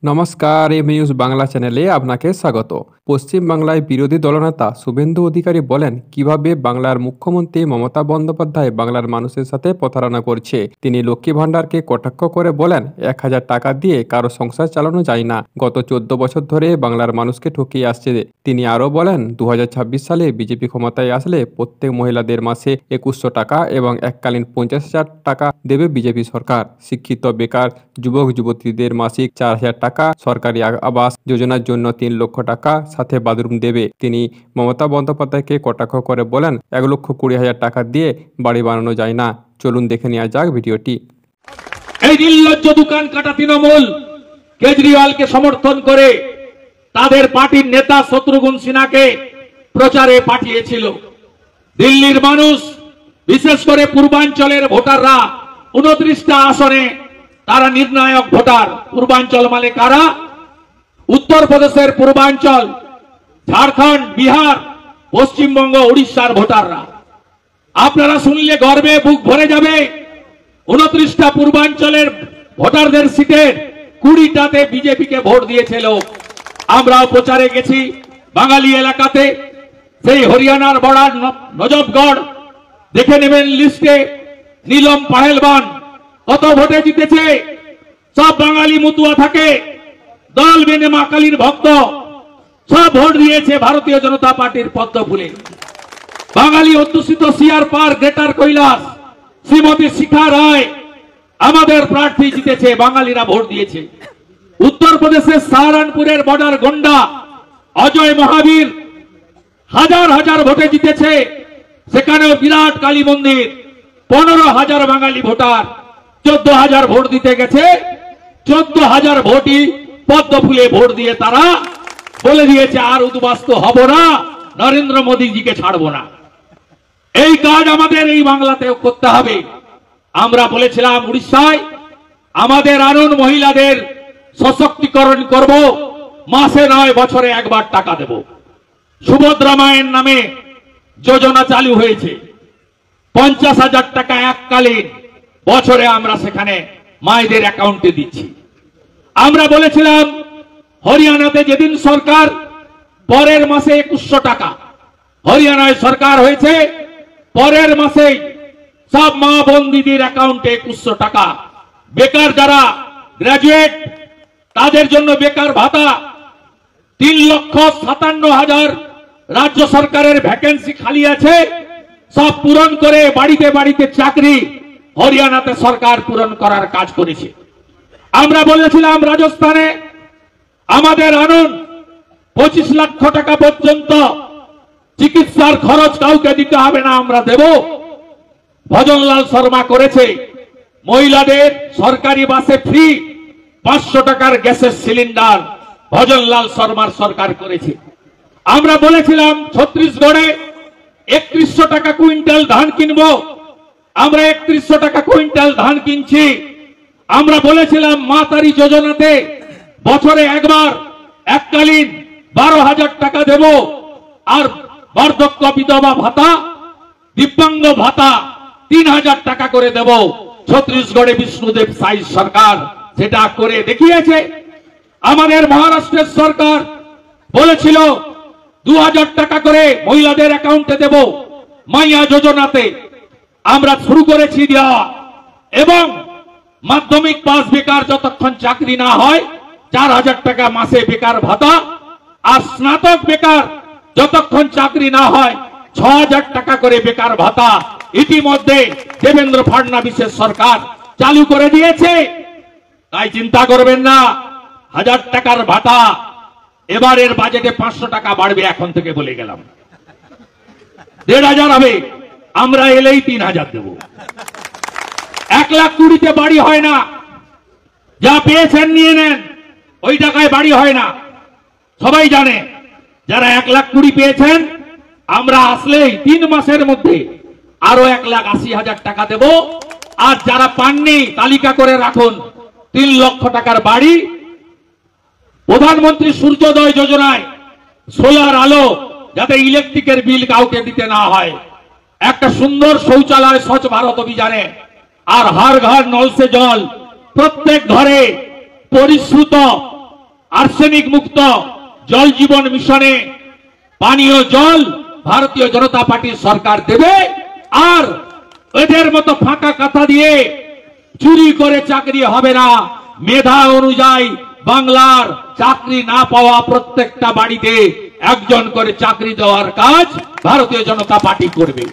নমস্কার, M news Bangla চ্যানেলে আপনাকে স্বাগত। পশ্চিম বাংলায় বিরোধী দলনেতা শুভেন্দু অধিকারী বলেন কিভাবে বাংলার মুখ্যমন্ত্রী মমতা বন্দ্যোপাধ্যায় বাংলার মানুষের সাথে প্রতারণা করছে। তিনি লক্ষ্মী ভাণ্ডারকে কটাক্ষ করে বলেন 1000 টাকা দিয়ে কারো সংসার চালানো যায় না। গত 14 বছর ধরে বাংলার মানুষকে ঠকিয়ে আসছে। তিনি আরও বলেন 2026 সালে বিজেপি ক্ষমতায় আসলে প্রত্যেক মহিলাদের মাসে 2100 টাকা এবং এককালীন 50,000 টাকা দেবে বিজেপি সরকার। শিক্ষিত বেকার যুবক যুবতীদের মাসিক 4000 টাকা, সরকারি আবাস যোজনার জন্য 3 লক্ষ টাকা, সাথে বাথরুম দেবে। তিনি মমতা বন্দ্যোপাধ্যায়কে কটাক্ষ করে বলেন 1,20,000 টাকা দিয়ে বাড়ি বানানো যায় না। চলুন দেখে নেওয়া যাক ভিডিওটি। এই নির্লজ্জ দোকান কাটা তৃণমূল কেজরিওয়ালকে সমর্থন করে তাদের পার্টির নেতা শত্রুঘ্ন সিনহাকে প্রচারে পাঠিয়েছিল। দিল্লির মানুষ, বিশেষ করে পূর্বাঞ্চলের ভোটাররা 29টা আসনে তারা নির্ণায়ক ভোটার। পূর্বাঞ্চল মানে কারা? উত্তরপ্রদেশের পূর্বাঞ্চল, ঝাড়খণ্ড, বিহার, পশ্চিমবঙ্গ, উড়িষ্যার ভোটাররা। আপনারা শুনলে গর্বে বুক ভরে যাবে। 29টা পূর্বাঞ্চলের ভোটারদের সিটের 20টাতে বিজেপিকে ভোট দিয়েছিল। আমরাও প্রচারে গেছি বাঙালি এলাকাতে। সেই হরিয়ানার বর্ডার নজফগড় দেখে নেবেন লিস্টে। নীলম পাহেলবান কত ভোটে জিতেছে। সব বাঙালি মুতুয়া থাকে, দল বেনে মা কালীর ভক্ত, সব ভোট দিয়েছে ভারতীয় জনতা পার্টির পদ্ম ফুলে। বাঙালি অধ্যুষিত CR Park, Greater Kailash, Shrimati Shikha Roy আমাদের প্রার্থী জিতেছে, বাঙালিরা ভোট দিয়েছে। উত্তরপ্রদেশের সাহারানপুরের বর্ডার গন্ডা অজয় মহাবীর হাজার হাজার ভোটে জিতেছে। সেখানেও বিরাট কালী মন্দির, 15,000 বাঙালি ভোটার, 14,000 ভোট দিতে গেছে। 14,000 ভোটই পদ্ম ফুলে ভোট দিয়ে তারা বলে দিয়েছে আর উদ্বাস্তু হব না, নরেন্দ্র মোদীজিকে ছাড়বো না। এই কাজ আমাদের এই বাংলাতেও করতে হবে। আমরা বলেছিলাম উড়িষ্যায় আমাদের আরুণ মহিলাদের সশক্তিকরণ করব, মাসে নয় বছরে একবার টাকা দেব। সুভদ্রা মায়ের নামে যোজনা চালু হয়েছে, 50,000 টাকা এককালীন বছরে আমরা সেখানে মায়েদের অ্যাকাউন্টে দিচ্ছি। আমরা বলেছিলাম হরিয়ানাতে যেদিন সরকার, পরের মাসে 2100 টাকা হরিয়ানায় সরকার হয়েছে, পরের মাসে সব মা বোন দিদির অ্যাকাউন্টে 2100 টাকা। বেকার যারা গ্রাজুয়েট তাদের জন্য বেকার ভাতা, 3,57,000 রাজ্য সরকারের ভ্যাকেন্সি খালি আছে, সব পূরণ করে বাড়িতে বাড়িতে চাকরি হরিয়ানাতে সরকার পূরণ করার কাজ করেছে। আমরা বলেছিলাম রাজস্থানে আমাদের আনুন 25 লক্ষ টাকা পর্যন্ত চিকিৎসার খরচ কাউকে দিতে হবে না, আমরা দেব। ভজনলাল শর্মা করেছে। মহিলাদের সরকারি বাসে ফ্রি, 500 টাকার গ্যাসের সিলিন্ডার ভজনলাল শর্মার সরকার করেছে। আমরা বলেছিলাম ছত্তিশগড়ে 3100 টাকা কুইন্টাল ধান কিনবো, আমরা 3100 টাকা কুইন্টাল ধান কিনছি। আমরা বলেছিলাম মাতারি যোজনাতে বছরে একবার এককালীন 12,000 টাকা দেব, আর বার্ধক্য বিধবা ভাতা, দিব্যাঙ্গ ভাতা 3,000 টাকা করে দেব। ছত্তিশগড়ে বিষ্ণুদেব সাই সরকার সেটা করে দেখিয়েছে। আমাদের মহারাষ্ট্রের সরকার বলেছিল 2,000 টাকা করে মহিলাদের অ্যাকাউন্টে দেব মাইয়া যোজনাতে। আমরা শুরু করেছি দেওয়া, এবং মাধ্যমিক পাস বেকার যতক্ষণ চাকরি না হয় 4,000 টাকা মাসে বেকার ভাতা, আর স্নাতক বেকার যতক্ষণ চাকরি না হয় 6,000 টাকা করে বেকার ভাতা ইতিমধ্যে দেবেন্দ্র ফডনবিসের সরকার চালু করে দিয়েছে। তাই চিন্তা করবেন না, 1000 টাকার ভাতা এবারের বাজেটে 500 টাকা বাড়বে, এখন থেকে বলে গেলাম। 1,500 হবে, আমরা এলেই 3,000 দেব। 1,20,000 বাড়ি হয় না, যা পেয়েছেন নিয়ে নেন, ওই টাকায় বাড়ি হয় না, সবাই জানে। যারা 1,20,000 পেয়েছেন, আমরা আসলেই 3 মাসের মধ্যে আরো 1,80,000 টাকা দেব। আর যারা পাননি তালিকা করে রাখুন, 3 লক্ষ টাকার বাড়ি। প্রধানমন্ত্রী সূর্যোদয় যোজনায় সোলার আলো, যাতে ইলেকট্রিকের বিল কাউকে দিতে না হয়। একটা সুন্দর শৌচালয় স্বচ্ছ ভারত অভিযানে, আর হর ঘর নল সে জল, প্রত্যেক ঘরে পরিশ্রুত আর্সেনিক মুক্ত জল জীবন মিশনে পানীয় জল ভারতীয় জনতা পার্টির সরকার দেবে। আর এদের মতো ফাঁকা কথা দিয়ে চুরি করে চাকরি হবে না। মেধা অনুযায়ী বাংলার চাকরি না পাওয়া প্রত্যেকটা বাড়িতে একজন করে চাকরি দেওয়ার কাজ ভারতীয় জনতা পার্টি করবে।